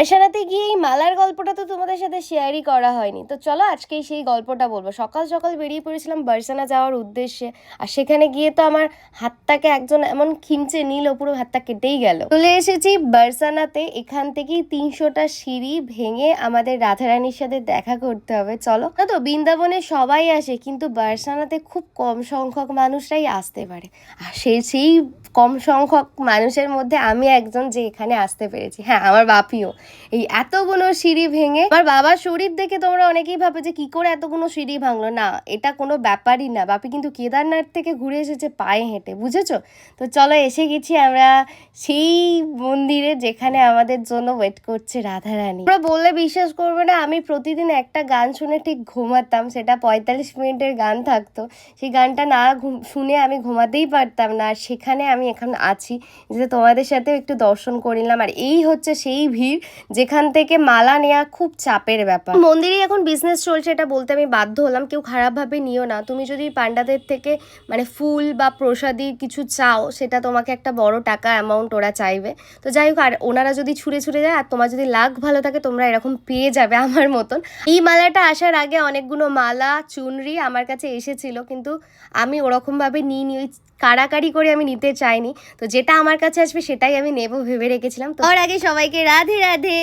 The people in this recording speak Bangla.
এশারাতে গিয়ে এই মালার গল্পটা তো তোমাদের সাথে শেয়ারই করা হয়নি, তো চলো আজকেই সেই গল্পটা বলবো। সকাল সকাল বেরিয়ে পড়েছিলাম বার্সানা যাওয়ার উদ্দেশ্যে, আর সেখানে গিয়ে তো আমার হাতটাকে একজন এমন খিমচে নিল, পুরো হাতটা কেটেই গেল। চলে এসেছি বার্সানাতে, এখান থেকেই 300টা সিঁড়ি ভেঙে আমাদের রাধারানীর সাথে দেখা করতে হবে। চলো না, তো বৃন্দাবনে সবাই আসে, কিন্তু বার্সানাতে খুব কম সংখ্যক মানুষরাই আসতে পারে, আর সেই কম সংখ্যক মানুষের মধ্যে আমি একজন যে এখানে আসতে পেরেছি। হ্যাঁ, আমার বাপিও। এই এতগুলো সিঁড়ি ভেঙে, আমার বাবার শরীর দেখে তোমরা অনেকেই ভাবে যে কি করে এতগুলো সিঁড়ি ভাঙলো। না, এটা কোনো ব্যাপারই না। বাপি কিন্তু কেদারনাথ থেকে ঘুরে এসেছে পায়ে হেঁটে, বুঝেছো? তো চলো, এসে গেছি আমরা সেই মন্দিরে যেখানে আমাদের জন্য ওয়েট করছে রাধারানী। তোমরা বললে বিশ্বাস করবে না, আমি প্রতিদিন একটা গান শুনে ঠিক ঘুমাতাম। সেটা 45 মিনিটের গান থাকতো, সেই গানটা না শুনে আমি ঘুমাতেই পারতাম না। আর সেখানে আমি এখন আছি যে তোমাদের সাথেও একটু দর্শন করিলাম। আর এই হচ্ছে সেই ভিড় যেখান থেকে মালা নেওয়া খুব চাপের ব্যাপার। মন্দিরে এখন বিজনেস চলছে, এটা বলতে আমি বাধ্য হলাম। কেউ খারাপভাবে নিও না। তুমি যদি পান্ডাদের থেকে মানে ফুল বা প্রসাদি কিছু চাও, সেটা তোমাকে একটা বড় টাকা অ্যামাউন্ট ওরা চাইবে। তো যাই হোক, আর ওনারা যদি ছুঁড়ে ছুঁড়ে যায়, আর তোমার যদি লাক ভালো থাকে, তোমরা এরকম পেয়ে যাবে আমার মতন। এই মালাটা আসার আগে অনেকগুলো মালা চুনরি আমার কাছে এসেছিল, কিন্তু আমি ওরকমভাবে নিইনি, ওই কাড়াকাড়ি করে আমি নিতে চাইনি। তো যেটা আমার কাছে আসবে সেটাই আমি নেবো ভেবে রেখেছিলাম। তো আর আগে সবাইকে রাধে রাধে।